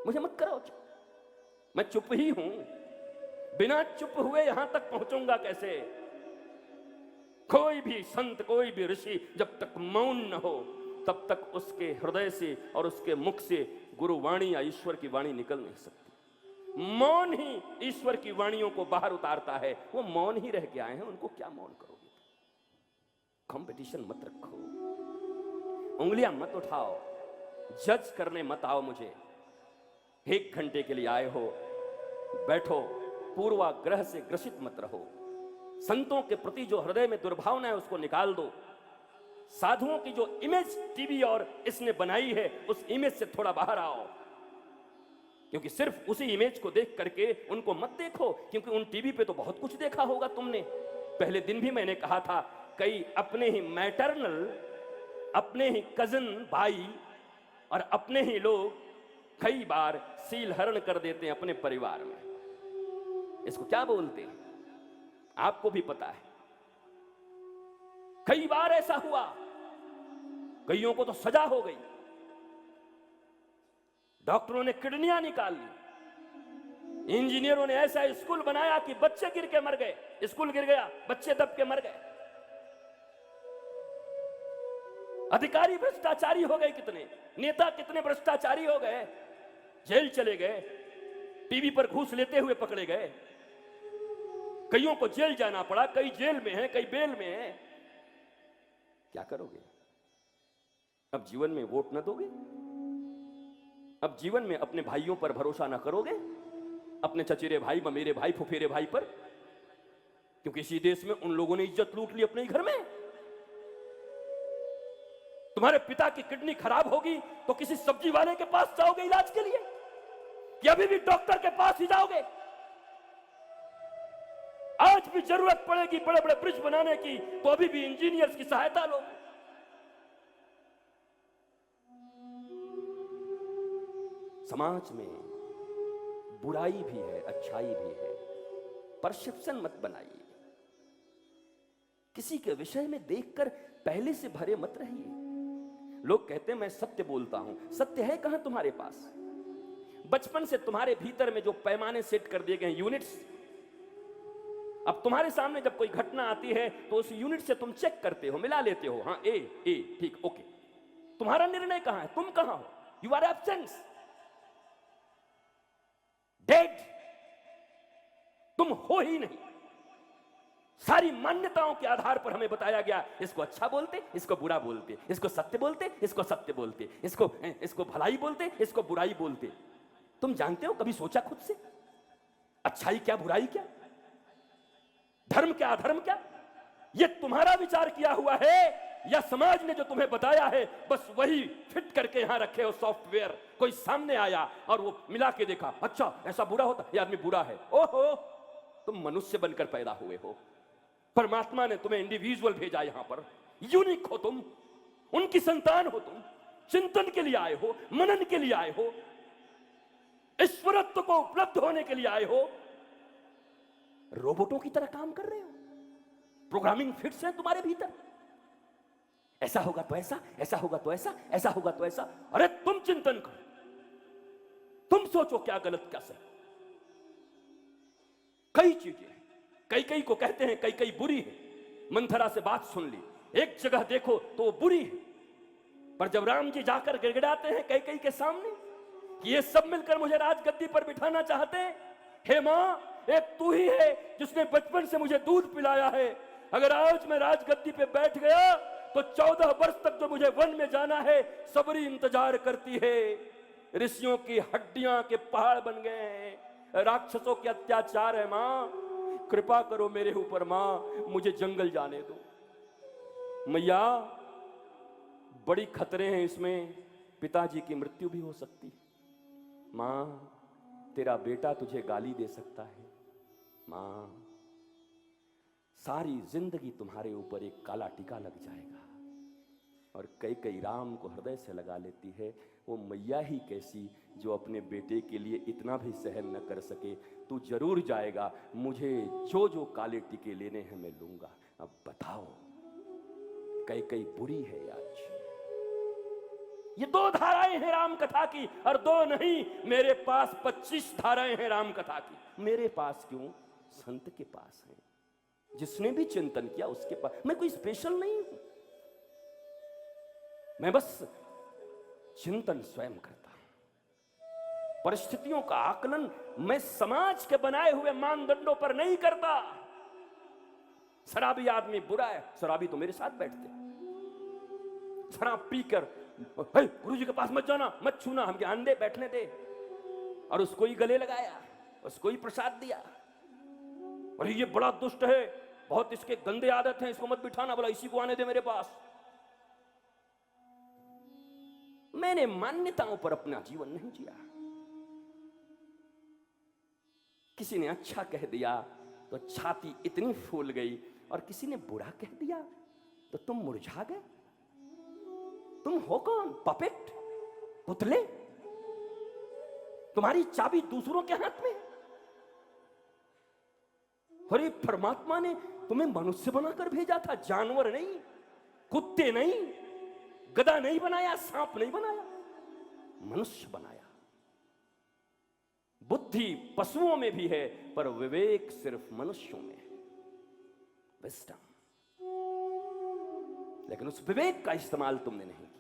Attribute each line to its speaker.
Speaker 1: मुझे मत कराओ चुप, मैं चुप ही हूं। बिना चुप हुए यहां तक पहुंचूंगा कैसे? कोई भी संत, कोई भी ऋषि जब तक मौन न हो तब तक उसके हृदय से और उसके मुख से गुरुवाणी या ईश्वर की वाणी निकल नहीं सकती। मौन ही ईश्वर की वाणियों को बाहर उतारता है। वो मौन ही रह के आए हैं, उनको क्या मौन करोगे? कंपटीशन मत रखो, उंगलियां मत उठाओ, जज करने मत आओ मुझे। 1 घंटे के लिए आए हो, बैठो, पूर्वाग्रह से ग्रसित मत रहो। संतों के प्रति जो हृदय में दुर्भावना है उसको निकाल दो। साधुओं की जो इमेज टीवी और इसने बनाई है उस इमेज से थोड़ा बाहर आओ, क्योंकि सिर्फ उसी इमेज को देख करके उनको मत देखो, क्योंकि उन टीवी पे तो बहुत कुछ देखा होगा तुमने। पहले दिन भी मैंने कहा था, कई अपने ही मैटरनल, अपने ही कजन भाई और अपने ही लोग कई बार सील हरण कर देते हैं अपने परिवार में। इसको क्या बोलते हैं आपको भी पता है। कई बार ऐसा हुआ, कईयों को तो सजा हो गई, डॉक्टरों ने किडनियां निकाल ली, इंजीनियरों ने ऐसा स्कूल बनाया कि बच्चे गिर के मर गए, स्कूल गिर गया, बच्चे दब के मर गए। अधिकारी भ्रष्टाचारी हो गए, कितने नेता कितने भ्रष्टाचारी हो गए, जेल चले गए, टीवी पर घूस लेते हुए पकड़े गए। कईयों को जेल जाना पड़ा, कई जेल में हैं, कई बेल में हैं। क्या करोगे? अब जीवन में वोट न दोगे? अब जीवन में अपने भाइयों पर भरोसा न करोगे? अपने चचेरे भाई, ममेरे भाई, फुफेरे भाई पर? क्योंकि इसी देश में उन लोगों ने इज्जत लूट ली अपने ही घर में। तुम्हारे पिता की किडनी खराब होगी तो किसी सब्जी वाले के पास जाओगे इलाज के लिए, या अभी भी डॉक्टर के पास ही जाओगे? आज भी जरूरत पड़ेगी बड़े बड़े ब्रिज बनाने की तो अभी भी इंजीनियर्स की सहायता लो। समाज में बुराई भी है, अच्छाई भी है, परसेप्शन मत बनाइए। किसी के विषय में देखकर पहले से भरे मत रहिए। लोग कहते हैं मैं सत्य बोलता हूं, सत्य है कहां तुम्हारे पास? बचपन से तुम्हारे भीतर में जो पैमाने सेट कर दिए गए हैं, यूनिट्स, अब तुम्हारे सामने जब कोई घटना आती है तो उस यूनिट से तुम चेक करते हो, मिला लेते हो, हाँ ए ठीक, ओके। तुम्हारा निर्णय कहां है? तुम कहां हो? यू आर एब्सेंट, डेड, तुम हो ही नहीं। सारी मान्यताओं के आधार पर हमें बताया गया, इसको अच्छा बोलते, इसको बुरा बोलते, इसको सत्य बोलते, इसको सत्य बोलते, इसको भलाई बोलते, इसको बुराई बोलते। तुम जानते हो, कभी सोचा खुद से अच्छाई क्या, बुराई क्या, धर्म क्या, अधर्म क्या? ये तुम्हारा विचार किया हुआ है या समाज ने जो तुम्हें बताया है बस वही फिट करके यहां रखे हो सॉफ्टवेयर? कोई सामने आया और वो मिला के देखा, अच्छा ऐसा बुरा होता, ये आदमी बुरा है। ओहो, तुम मनुष्य बनकर पैदा हुए हो, परमात्मा ने तुम्हें इंडिविजुअल भेजा यहां पर, यूनिक हो तुम, उनकी संतान हो तुम, चिंतन के लिए आए हो, मनन के लिए आए हो, ईश्वरत्व को उपलब्ध होने के लिए आए हो। रोबोटों की तरह काम कर रहे हो, प्रोग्रामिंग फिट्स है तुम्हारे भीतर, ऐसा होगा तो ऐसा, ऐसा होगा तो ऐसा, ऐसा होगा तो ऐसा। अरे तुम चिंतन करो, तुम सोचो क्या गलत क्या सही। कई चीजें, कई को कहते हैं कई बुरी है। मंथरा से बात सुन ली, एक जगह देखो तो वो बुरी है, पर जब राम जी जाकर गिड़गिड़ाते हैं कई के सामने कि ये सब मिलकर मुझे राजगद्दी पर बिठाना चाहते हैं, हे मां, एक तू ही है जिसने बचपन से मुझे दूध पिलाया है। अगर आज मैं राजगद्दी पे बैठ गया तो 14 वर्ष तक जो मुझे वन में जाना है सबरी इंतजार करती है। ऋषियों की हड्डियां के पहाड़ बन गए हैं, राक्षसों के अत्याचार है। मां, कृपा करो मेरे ऊपर मां, मुझे जंगल जाने दो। मैया, बड़ी खतरे हैं इसमें, पिताजी की मृत्यु भी हो सकती है। मां, तेरा बेटा तुझे गाली दे सकता है। मां, सारी जिंदगी तुम्हारे ऊपर एक काला टीका लग जाएगा। और कई राम को हृदय से लगा लेती है, वो मैया ही कैसी जो अपने बेटे के लिए इतना भी सहन न कर सके। तू जरूर जाएगा, मुझे जो काले टीके लेने हैं मैं लूंगा। अब बताओ, कई बुरी है आज, ये 2 धाराएं हैं राम कथा की, और 2 नहीं, मेरे पास 25 धाराएं हैं राम कथा की। मेरे पास क्यों? संत के पास है। जिसने भी चिंतन किया उसके पास। मैं कोई स्पेशल नहीं हूं, मैं बस चिंतन स्वयं करता हूं। परिस्थितियों का आकलन मैं समाज के बनाए हुए मानदंडों पर नहीं करता। शराबी आदमी बुरा है, शराबी तो मेरे साथ बैठते। शराब पीकर गुरु जी के पास मत जाना, मत छूना, हम ज्ञान दे, बैठने दे, और उसको ही गले लगाया, उसको ही प्रसाद दिया। और ये बड़ा दुष्ट है, बहुत इसके गंदे आदत हैं, इसको मत बिठाना, बोला इसी को आने दे मेरे पास। मैंने मान्यताओं पर अपना जीवन नहीं जिया। किसी ने अच्छा कह दिया तो छाती इतनी फूल गई, और किसी ने बुरा कह दिया तो तुम मुरझा गए। तुम हो कौन? पपेट? पुतले? तुम्हारी चाबी दूसरों के हाथ में। अरे परमात्मा ने तुम्हें मनुष्य बनाकर भेजा था, जानवर नहीं, कुत्ते नहीं, गधा नहीं बनाया, सांप नहीं बनाया, मनुष्य बनाया। बुद्धि पशुओं में भी है, पर विवेक सिर्फ मनुष्यों में है, विजडम। लेकिन उस विवेक का इस्तेमाल तुमने नहीं किया।